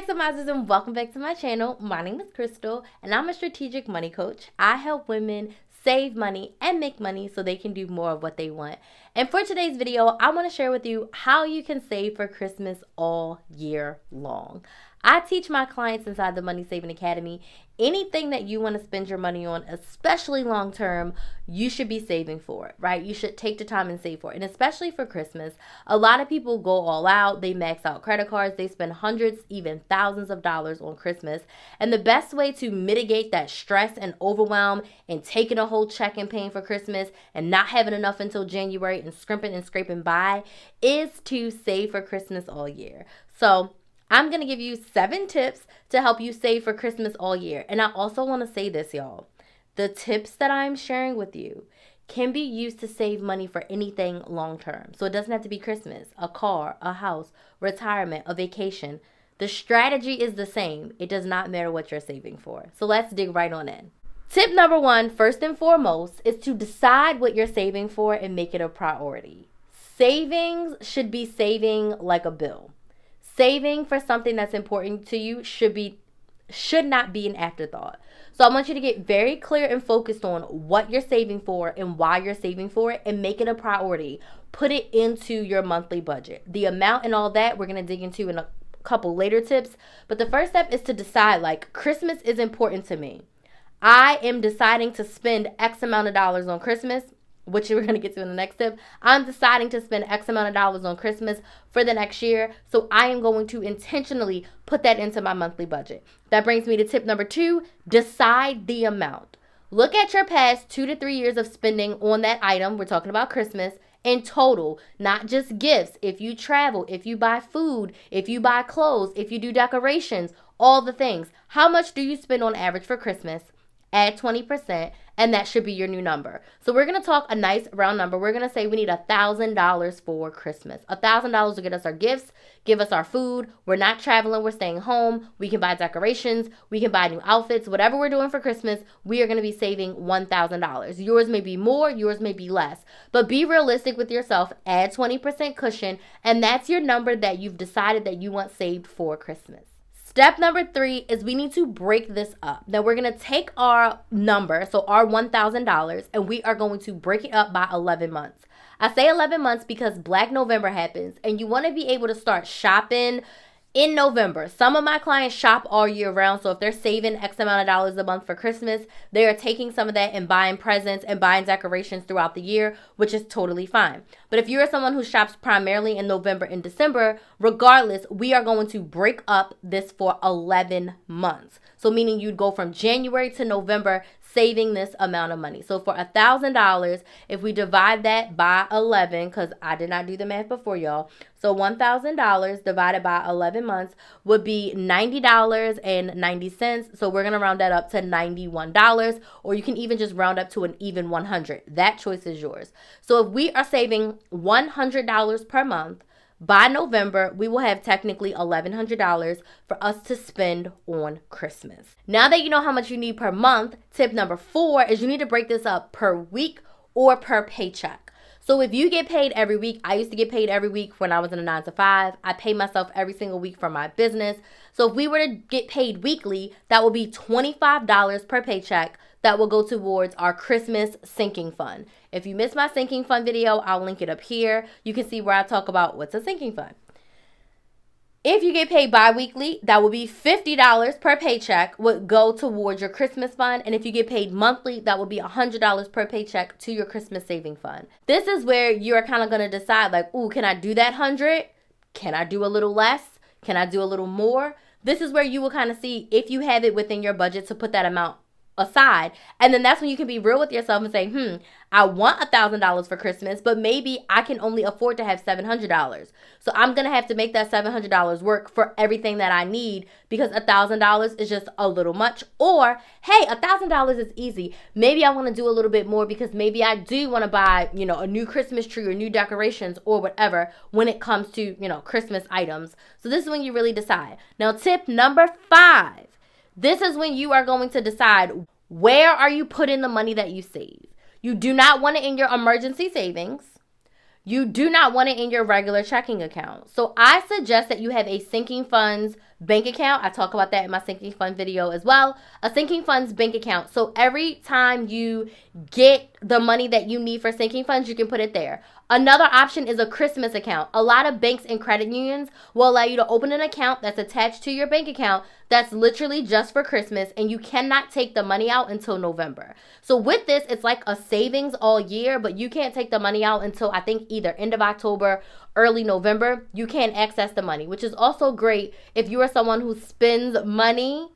Maximizers, and welcome back to my channel. My name is Crystal and I'm a strategic money coach. I help women save money and make money so they can do more of what they want. And for today's video, I want to share with you how you can save for Christmas all year long. I teach my clients inside the Money Saving Academy, anything that you want to spend your money on, especially long term, you should be saving for it, right? You should take the time and save for it. And especially for Christmas, a lot of people go all out. They max out credit cards. They spend hundreds, even thousands of dollars on Christmas. And the best way to mitigate that stress and overwhelm and taking a whole check and paying for Christmas and not having enough until January and scrimping and scraping by is to save for Christmas all year. So I'm going to give you 7 tips to help you save for Christmas all year. And I also want to say this, y'all. The tips that I'm sharing with you can be used to save money for anything long term. So it doesn't have to be Christmas, a car, a house, retirement, a vacation. The strategy is the same. It does not matter what you're saving for. So let's dig right on in. Tip number 1, first and foremost, is to decide what you're saving for and make it a priority. Savings should be saving like a bill. Saving for something that's important to you should not be an afterthought. So I want you to get very clear and focused on what you're saving for and why you're saving for it, and make it a priority. Put it into your monthly budget. The amount and all that we're going to dig into in a couple later tips. But the first step is to decide, like, Christmas is important to me. I am deciding to spend X amount of dollars on Christmas, which we're going to get to in the next tip. I'm deciding to spend X amount of dollars on Christmas for the next year. So I am going to intentionally put that into my monthly budget. That brings me to tip number 2, decide the amount. Look at your past 2 to 3 years of spending on that item. We're talking about Christmas in total, not just gifts. If you travel, if you buy food, if you buy clothes, if you do decorations, all the things. How much do you spend on average for Christmas? Add 20%, and that should be your new number. So we're going to talk a nice round number. We're going to say we need $1,000 for Christmas. $1,000 to get us our gifts, give us our food. We're not traveling. We're staying home. We can buy decorations. We can buy new outfits. Whatever we're doing for Christmas, we are going to be saving $1,000. Yours may be more. Yours may be less. But be realistic with yourself. Add 20% cushion, and that's your number that you've decided that you want saved for Christmas. Step number 3 is we need to break this up. Now we're going to take our number, so our $1,000, and we are going to break it up by 11 months. I say 11 months because Black November happens, and you want to be able to start shopping in November. Some of my clients shop all year round, so if they're saving X amount of dollars a month for Christmas, they are taking some of that and buying presents and buying decorations throughout the year, which is totally fine. But if you're someone who shops primarily in November and December, regardless, we are going to break up this for 11 months. So meaning you'd go from January to November saving this amount of money. So for $1,000, if we divide that by 11, because I did not do the math before, y'all. So $1,000 divided by 11 months would be $90.90. So we're going to round that up to $91, or you can even just round up to an even 100. That choice is yours. So if we are saving $100 per month, by November, we will have technically $1,100 for us to spend on Christmas. Now that you know how much you need per month, tip number 4 is you need to break this up per week or per paycheck. So if you get paid every week, I used to get paid every week when I was in a 9 to 5. I pay myself every single week for my business. So if we were to get paid weekly, that would be $25 per paycheck. That will go towards our Christmas sinking fund. If you missed my sinking fund video, I'll link it up here. You can see where I talk about what's a sinking fund. If you get paid bi-weekly, that will be $50 per paycheck would go towards your Christmas fund. And if you get paid monthly, that would be $100 per paycheck to your Christmas saving fund. This is where you're kind of going to decide, like, ooh, can I do that 100? Can I do a little less? Can I do a little more? This is where you will kind of see if you have it within your budget to put that amount aside. And then that's when you can be real with yourself and say, I want $1,000 for Christmas, but maybe I can only afford to have $700. So I'm going to have to make that $700 work for everything that I need, because $1,000 is just a little much. Or, hey, $1,000 is easy. Maybe I want to do a little bit more because maybe I do want to buy, a new Christmas tree or new decorations or whatever when it comes to, Christmas items. So this is when you really decide. Now, tip number 5. This is when you are going to decide, where are you putting the money that you save? You do not want it in your emergency savings. You do not want it in your regular checking account. So I suggest that you have a sinking funds bank account. I talk about that in my sinking fund video as well. A sinking funds bank account. So every time you get the money that you need for sinking funds, you can put it there. Another option is a Christmas account. A lot of banks and credit unions will allow you to open an account that's attached to your bank account that's literally just for Christmas, and you cannot take the money out until November. So with this, it's like a savings all year, but you can't take the money out until I think either end of October, early November. You can't access the money, which is also great if you are someone who spends money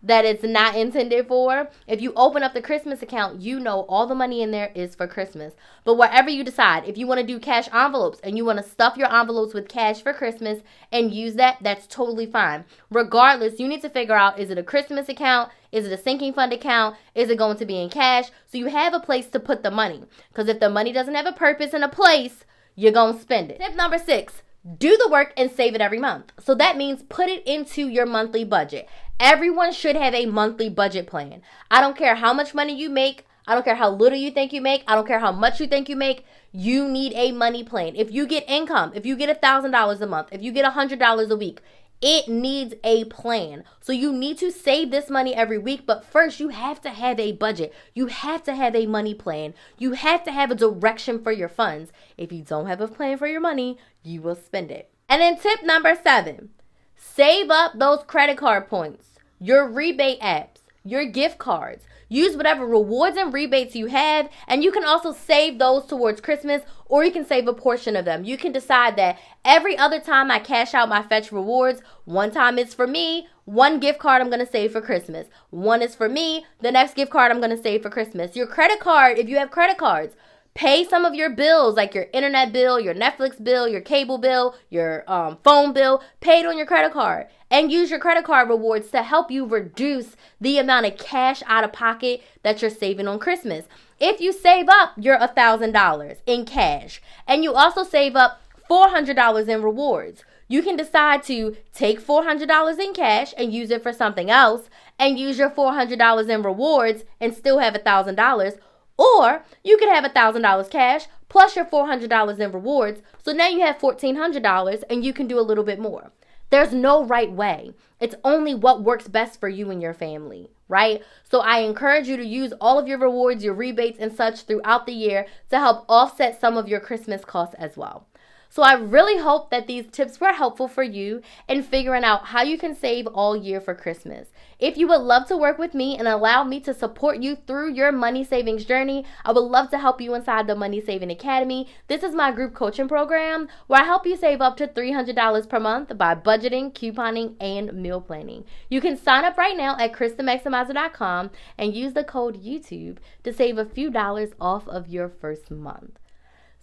that it's not intended for. If you open up the Christmas account, you know all the money in there is for Christmas. But whatever you decide, if you want to do cash envelopes and you want to stuff your envelopes with cash for Christmas and use that, that's totally fine. Regardless, you need to figure out, is it a Christmas account? Is it a sinking fund account? Is it going to be in cash? So you have a place to put the money. Because if the money doesn't have a purpose and a place, you're going to spend it. Tip number 6. Do the work and save it every month. So that means put it into your monthly budget. Everyone should have a monthly budget plan. I don't care how much money you make. I don't care how little you think you make. I don't care how much you think you make. You need a money plan. If you get income, if you get $1,000 a month, if you get $100 a week, it needs a plan. So you need to save this money every week, but first you have to have a budget. You have to have a money plan. You have to have a direction for your funds. If you don't have a plan for your money, you will spend it. And then tip number 7, save up those credit card points, your rebate apps, your gift cards. Use whatever rewards and rebates you have, and you can also save those towards Christmas, or you can save a portion of them. You can decide that every other time I cash out my Fetch rewards, one time it's for me, one gift card I'm going to save for Christmas. One is for me, the next gift card I'm going to save for Christmas. Your credit card, if you have credit cards, pay some of your bills, like your internet bill, your Netflix bill, your cable bill, your phone bill, pay it on your credit card. And use your credit card rewards to help you reduce the amount of cash out of pocket that you're saving on Christmas. If you save up your $1,000 in cash, and you also save up $400 in rewards, you can decide to take $400 in cash and use it for something else, and use your $400 in rewards and still have $1,000. Or you could have $1,000 cash plus your $400 in rewards. So now you have $1,400 and you can do a little bit more. There's no right way. It's only what works best for you and your family, right? So I encourage you to use all of your rewards, your rebates and such throughout the year to help offset some of your Christmas costs as well. So I really hope that these tips were helpful for you in figuring out how you can save all year for Christmas. If you would love to work with me and allow me to support you through your money savings journey, I would love to help you inside the Money Saving Academy. This is my group coaching program where I help you save up to $300 per month by budgeting, couponing, and meal planning. You can sign up right now at KrysTheMaximizer.com and use the code YouTube to save a few dollars off of your first month.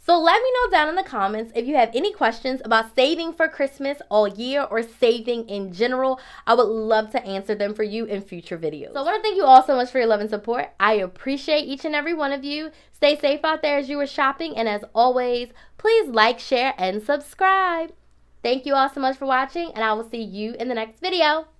So let me know down in the comments if you have any questions about saving for Christmas all year or saving in general. I would love to answer them for you in future videos. So I want to thank you all so much for your love and support. I appreciate each and every one of you. Stay safe out there as you are shopping. And as always, please like, share, and subscribe. Thank you all so much for watching, and I will see you in the next video.